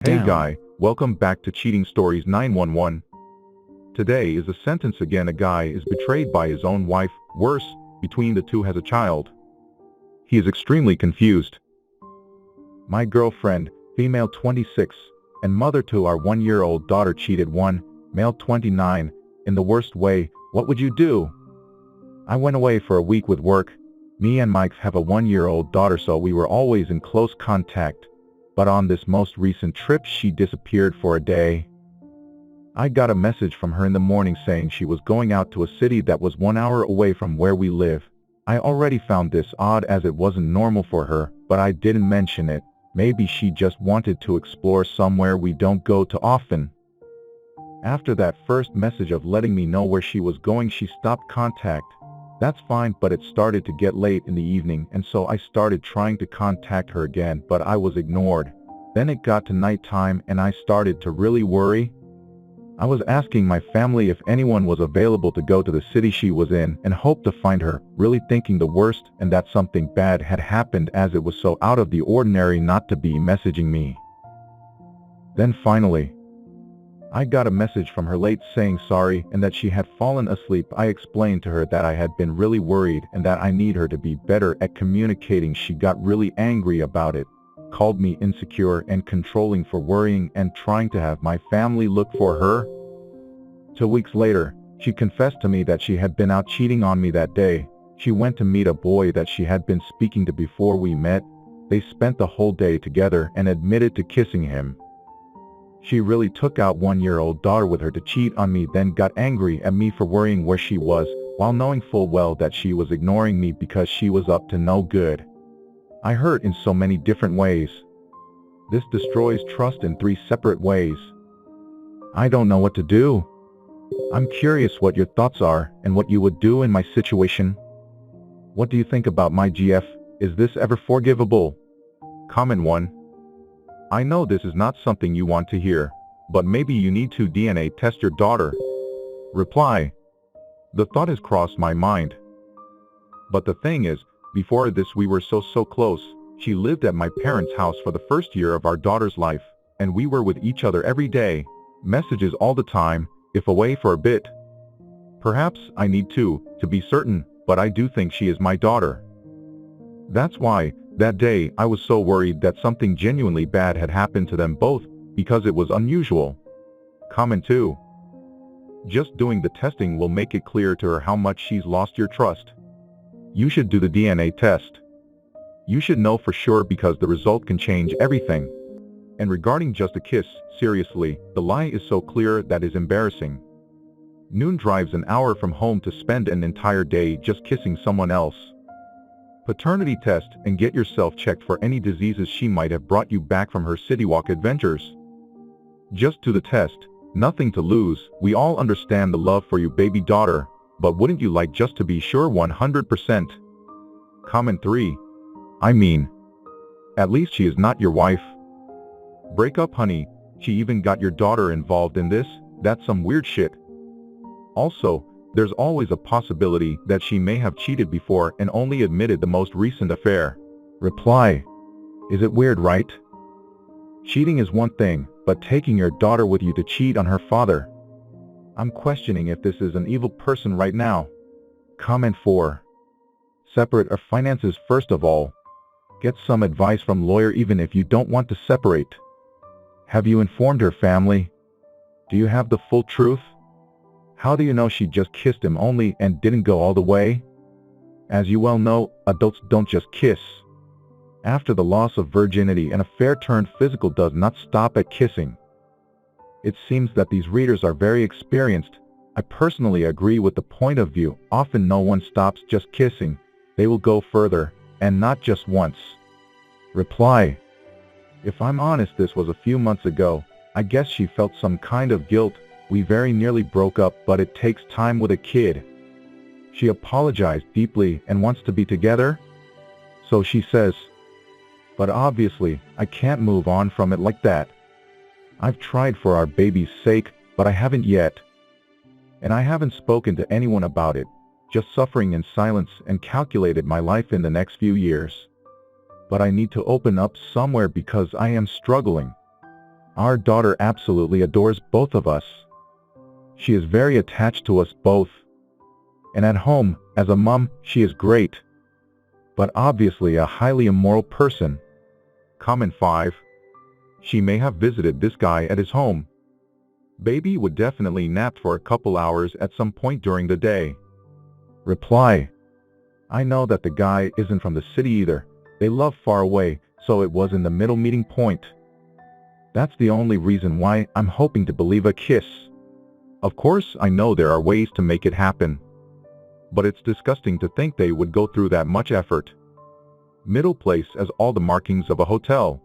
Hey Down. guy, welcome back to Cheating Stories 911. Today is a sentence again. A guy is betrayed by his own wife, worse, between the two has a child. He is extremely confused. My girlfriend, female 26, and mother to our 1-year-old daughter cheated one, male 29, in the worst way. What would you do? I went away for a week with work. Me and Mike have a 1-year-old daughter, so we were always in close contact. But on this most recent trip she disappeared for a day. I got a message from her in the morning saying she was going out to a city that was 1 hour away from where we live. I already found this odd as it wasn't normal for her, but I didn't mention it. Maybe she just wanted to explore somewhere we don't go to often. After that first message of letting me know where she was going, she stopped contact. That's fine, but it started to get late in the evening, and so I started trying to contact her again, but I was ignored. Then it got to nighttime and I started to really worry. I was asking my family if anyone was available to go to the city she was in and hoped to find her, really thinking the worst and that something bad had happened as it was so out of the ordinary not to be messaging me. Then finally, I got a message from her late saying sorry and that she had fallen asleep. I explained to her that I had been really worried and that I need her to be better at communicating. She got really angry about it, called me insecure and controlling for worrying and trying to have my family look for her. 2 weeks later, she confessed to me that she had been out cheating on me that day. She went to meet a boy that she had been speaking to before we met. They spent the whole day together and admitted to kissing him. She really took out 1-year-old daughter with her to cheat on me, then got angry at me for worrying where she was, while knowing full well that she was ignoring me because she was up to no good. I hurt in so many different ways. This destroys trust in 3 separate ways. I don't know what to do. I'm curious what your thoughts are and what you would do in my situation. What do you think about my GF? Is this ever forgivable? Comment 1. I know this is not something you want to hear, but maybe you need to DNA test your daughter. Reply. The thought has crossed my mind. But the thing is, before this we were so close. She lived at my parents' house for the first year of our daughter's life, and we were with each other every day, messages all the time, if away for a bit. Perhaps I need to be certain, but I do think she is my daughter. That's why, that day, I was so worried that something genuinely bad had happened to them both, because it was unusual. Comment 2. Just doing the testing will make it clear to her how much she's lost your trust. You should do the DNA test. You should know for sure because the result can change everything. And regarding just a kiss, seriously, the lie is so clear that is embarrassing. Noon drives an hour from home to spend an entire day just kissing someone else. Paternity test and get yourself checked for any diseases she might have brought you back from her city walk adventures. Just do the test, nothing to lose. We all understand the love for your baby daughter, but wouldn't you like just to be sure 100%? Comment 3. I mean, at least she is not your wife. Break up, honey. She even got your daughter involved in this. That's some weird shit. Also, there's always a possibility that she may have cheated before and only admitted the most recent affair. Reply. Is it weird, right? Cheating is one thing, but taking your daughter with you to cheat on her father. I'm questioning if this is an evil person right now. Comment 4. Separate our finances first of all. Get some advice from lawyer even if you don't want to separate. Have you informed her family? Do you have the full truth? How do you know she just kissed him only and didn't go all the way? As you well know, adults don't just kiss. After the loss of virginity, an affair turned physical does not stop at kissing. It seems that these readers are very experienced. I personally agree with the point of view. Often no one stops just kissing. They will go further, and not just once. Reply. If I'm honest, this was a few months ago. I guess she felt some kind of guilt. We very nearly broke up, but it takes time with a kid. She apologized deeply and wants to be together. So she says. But obviously, I can't move on from it like that. I've tried for our baby's sake, but I haven't yet. And I haven't spoken to anyone about it, just suffering in silence and calculated my life in the next few years. But I need to open up somewhere because I am struggling. Our daughter absolutely adores both of us. She is very attached to us both. And at home, as a mom, she is great. But obviously a highly immoral person. Comment 5. She may have visited this guy at his home. Baby would definitely nap for a couple hours at some point during the day. Reply. I know that the guy isn't from the city either. They live far away, so it was in the middle meeting point. That's the only reason why I'm hoping to believe a kiss. Of course, I know there are ways to make it happen. But it's disgusting to think they would go through that much effort. Middle place as all the markings of a hotel.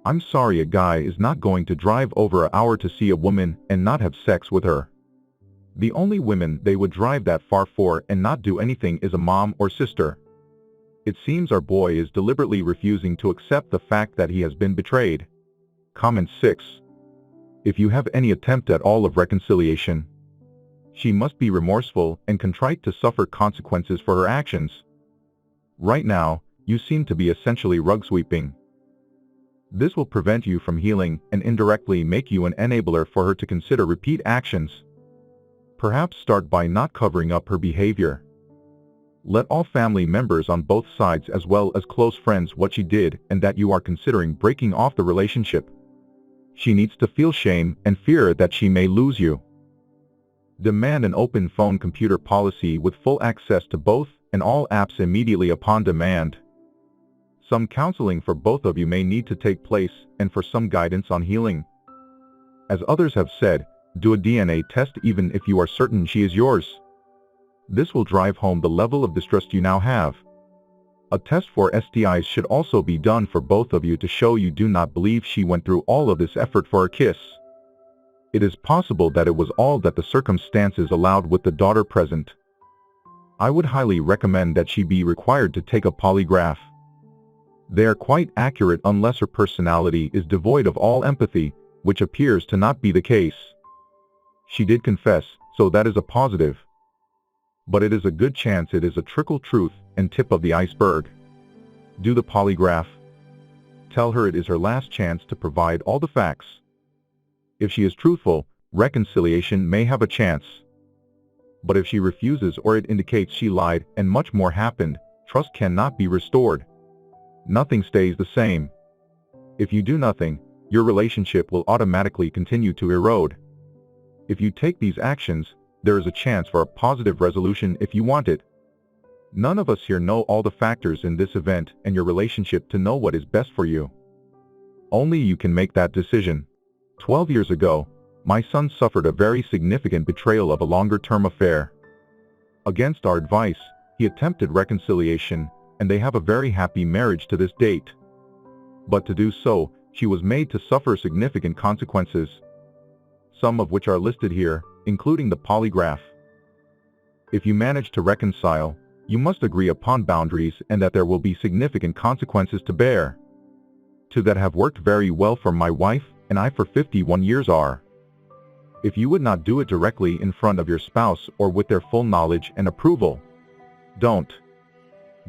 I'm sorry a guy is not going to drive over an hour to see a woman and not have sex with her. The only women they would drive that far for and not do anything is a mom or sister. It seems our boy is deliberately refusing to accept the fact that he has been betrayed. Comment 6. If you have any attempt at all of reconciliation, she must be remorseful and contrite to suffer consequences for her actions. Right now, you seem to be essentially rug sweeping. This will prevent you from healing and indirectly make you an enabler for her to consider repeat actions. Perhaps start by not covering up her behavior. Let all family members on both sides as well as close friends what she did and that you are considering breaking off the relationship. She needs to feel shame and fear that she may lose you. Demand an open phone computer policy with full access to both and all apps immediately upon demand. Some counseling for both of you may need to take place and for some guidance on healing. As others have said, do a DNA test even if you are certain she is yours. This will drive home the level of distrust you now have. A test for STIs should also be done for both of you to show you do not believe she went through all of this effort for a kiss. It is possible that it was all that the circumstances allowed with the daughter present. I would highly recommend that she be required to take a polygraph. They are quite accurate unless her personality is devoid of all empathy, which appears to not be the case. She did confess, so that is a positive. But it is a good chance it is a trickle truth and tip of the iceberg. Do the polygraph. Tell her it is her last chance to provide all the facts. If she is truthful, reconciliation may have a chance. But if she refuses or it indicates she lied and much more happened, trust cannot be restored. Nothing stays the same. If you do nothing, your relationship will automatically continue to erode. If you take these actions, there is a chance for a positive resolution if you want it. None of us here know all the factors in this event and your relationship to know what is best for you. Only you can make that decision. 12 years ago, my son suffered a very significant betrayal of a longer-term affair. Against our advice, he attempted reconciliation, and they have a very happy marriage to this date. But to do so, she was made to suffer significant consequences, some of which are listed here, including the polygraph. If you manage to reconcile, you must agree upon boundaries and that there will be significant consequences to bear. Two that have worked very well for my wife and I for 51 years are. If you would not do it directly in front of your spouse or with their full knowledge and approval, don't.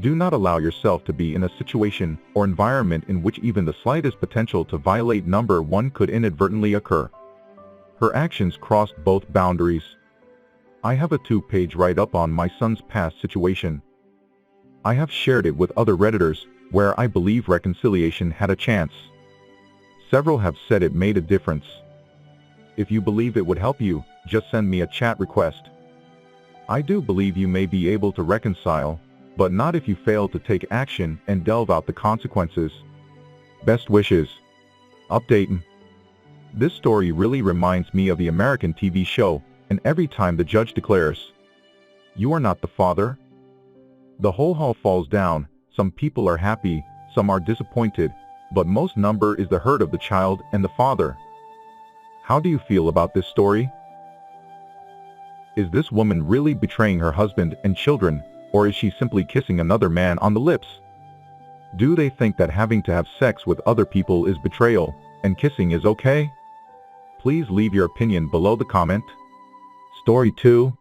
Do not allow yourself to be in a situation or environment in which even the slightest potential to violate number 1 could inadvertently occur. Her actions crossed both boundaries. I have a 2-page write-up on my son's past situation. I have shared it with other Redditors, where I believe reconciliation had a chance. Several have said it made a difference. If you believe it would help you, just send me a chat request. I do believe you may be able to reconcile, but not if you fail to take action and delve out the consequences. Best wishes. Update. This story really reminds me of the American TV show, and every time the judge declares, "You are not the father," the whole hall falls down. Some people are happy, some are disappointed, but most number is the hurt of the child and the father. How do you feel about this story? Is this woman really betraying her husband and children, or is she simply kissing another man on the lips? Do they think that having to have sex with other people is betrayal, and kissing is okay? Please leave your opinion below the comment. Story 2.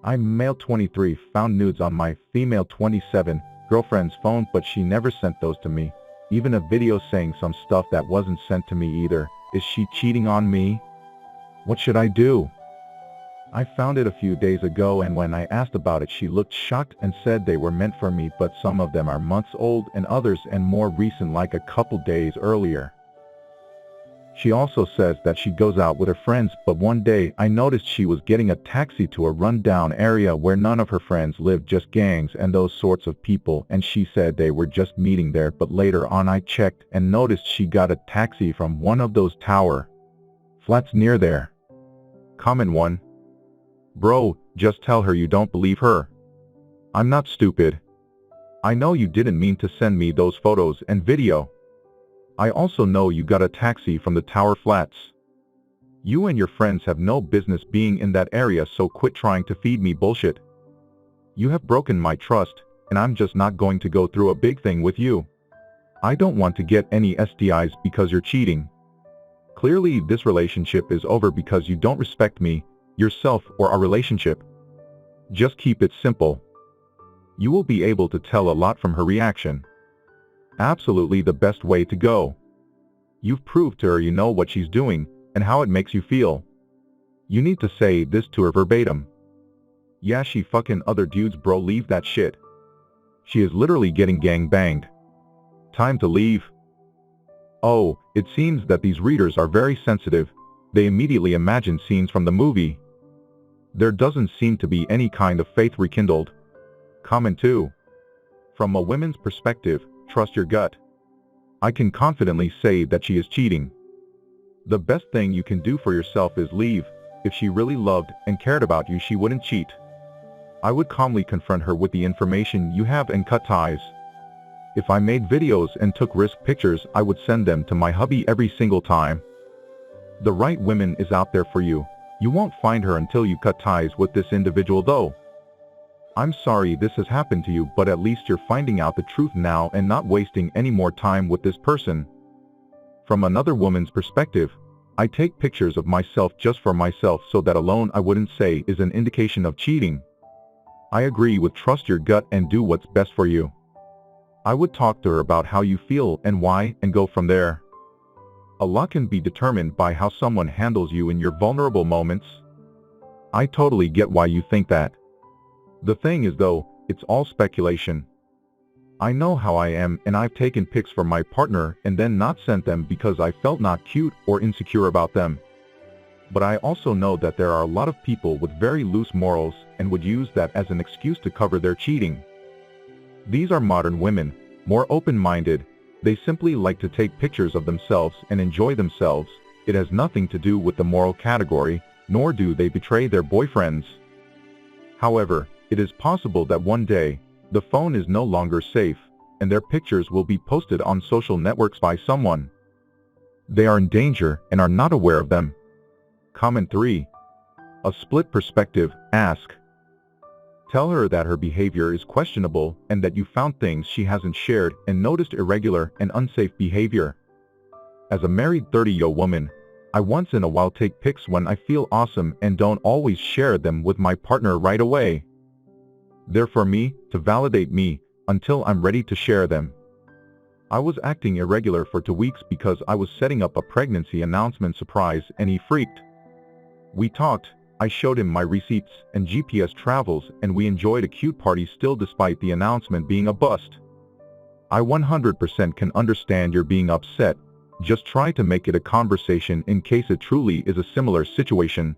I'm male 23, found nudes on my female 27 girlfriend's phone, but she never sent those to me. Even a video saying some stuff that wasn't sent to me either. Is she cheating on me? What should I do? I found it a few days ago, and when I asked about it, she looked shocked and said they were meant for me, but some of them are months old and others and more recent, like a couple days earlier. She also says that she goes out with her friends, but one day I noticed she was getting a taxi to a rundown area where none of her friends lived, just gangs and those sorts of people, and she said they were just meeting there, but later on I checked and noticed she got a taxi from one of those tower flats near there. Comment 1. Bro, just tell her you don't believe her. I'm not stupid. I know you didn't mean to send me those photos and video. I also know you got a taxi from the tower flats. You and your friends have no business being in that area, so quit trying to feed me bullshit. You have broken my trust, and I'm just not going to go through a big thing with you. I don't want to get any STIs because you're cheating. Clearly this relationship is over because you don't respect me, yourself, or our relationship. Just keep it simple. You will be able to tell a lot from her reaction. Absolutely the best way to go. You've proved to her you know what she's doing and how it makes you feel. You need to say this to her verbatim. Yeah, she fucking other dudes, bro, leave that shit. She is literally getting gang banged. Time to leave. Oh, it seems that these readers are very sensitive. They immediately imagine scenes from the movie. There doesn't seem to be any kind of faith rekindled. Comment 2. From a woman's perspective, trust your gut. I can confidently say that she is cheating. The best thing you can do for yourself is leave. If she really loved and cared about you, she wouldn't cheat. I would calmly confront her with the information you have and cut ties. If I made videos and took risk pictures, I would send them to my hubby every single time. The right woman is out there for you. You won't find her until you cut ties with this individual though. I'm sorry this has happened to you, but at least you're finding out the truth now and not wasting any more time with this person. From another woman's perspective, I take pictures of myself just for myself, so that alone I wouldn't say is an indication of cheating. I agree with trust your gut and do what's best for you. I would talk to her about how you feel and why, and go from there. A lot can be determined by how someone handles you in your vulnerable moments. I totally get why you think that. The thing is though, it's all speculation. I know how I am, and I've taken pics for my partner and then not sent them because I felt not cute or insecure about them. But I also know that there are a lot of people with very loose morals and would use that as an excuse to cover their cheating. These are modern women, more open-minded. They simply like to take pictures of themselves and enjoy themselves. It has nothing to do with the moral category, nor do they betray their boyfriends. However, it is possible that one day, the phone is no longer safe, and their pictures will be posted on social networks by someone. They are in danger and are not aware of them. Comment 3. A split perspective. Ask. Tell her that her behavior is questionable and that you found things she hasn't shared and noticed irregular and unsafe behavior. As a married 30-year-old woman, I once in a while take pics when I feel awesome and don't always share them with my partner right away. They're for me, to validate me, until I'm ready to share them. I was acting irregular for 2 weeks because I was setting up a pregnancy announcement surprise and he freaked. We talked, I showed him my receipts and GPS travels, and we enjoyed a cute party still despite the announcement being a bust. I 100% can understand you're being upset. Just try to make it a conversation in case it truly is a similar situation.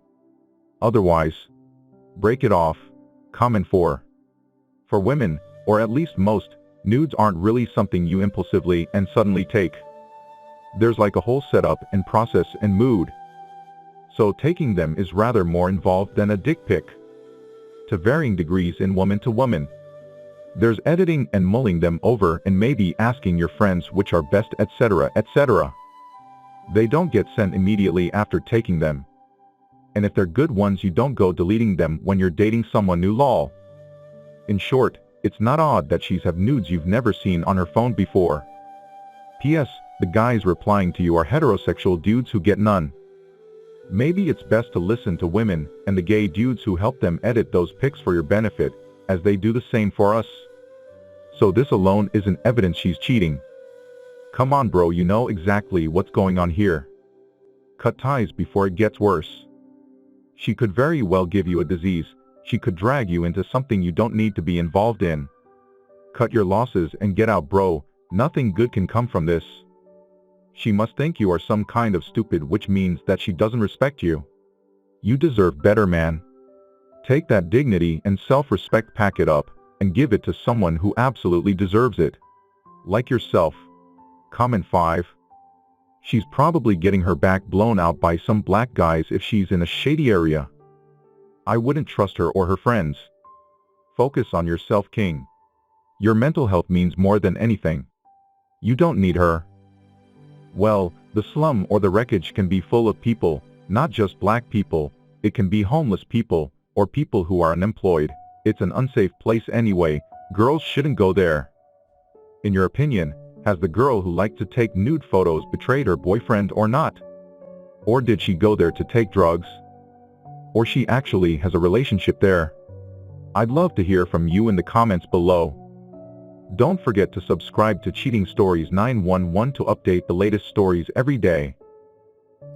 Otherwise, break it off. Comment 4. For women, or at least most, nudes aren't really something you impulsively and suddenly take. There's like a whole setup and process and mood. So taking them is rather more involved than a dick pic. To varying degrees in woman to woman. There's editing and mulling them over and maybe asking your friends which are best, etc., etc. They don't get sent immediately after taking them. And if they're good ones, you don't go deleting them when you're dating someone new, lol. In short, it's not odd that she's have nudes you've never seen on her phone before. P.S. The guys replying to you are heterosexual dudes who get none. Maybe it's best to listen to women and the gay dudes who help them edit those pics for your benefit, as they do the same for us. So this alone isn't evidence she's cheating. Come on bro, you know exactly what's going on here. Cut ties before it gets worse. She could very well give you a disease. She could drag you into something you don't need to be involved in. Cut your losses and get out bro, nothing good can come from this. She must think you are some kind of stupid, which means that she doesn't respect you. You deserve better, man. Take that dignity and self-respect, pack it up, and give it to someone who absolutely deserves it. Like yourself. Comment 5. She's probably getting her back blown out by some black guys if she's in a shady area. I wouldn't trust her or her friends. Focus on yourself, king. Your mental health means more than anything. You don't need her. Well, the slum or the wreckage can be full of people, not just black people. It can be homeless people, or people who are unemployed. It's an unsafe place anyway. Girls shouldn't go there. In your opinion, has the girl who liked to take nude photos betrayed her boyfriend or not? Or did she go there to take drugs? Or she actually has a relationship there? I'd love to hear from you in the comments below. Don't forget to subscribe to Cheating Stories 911 to update the latest stories every day.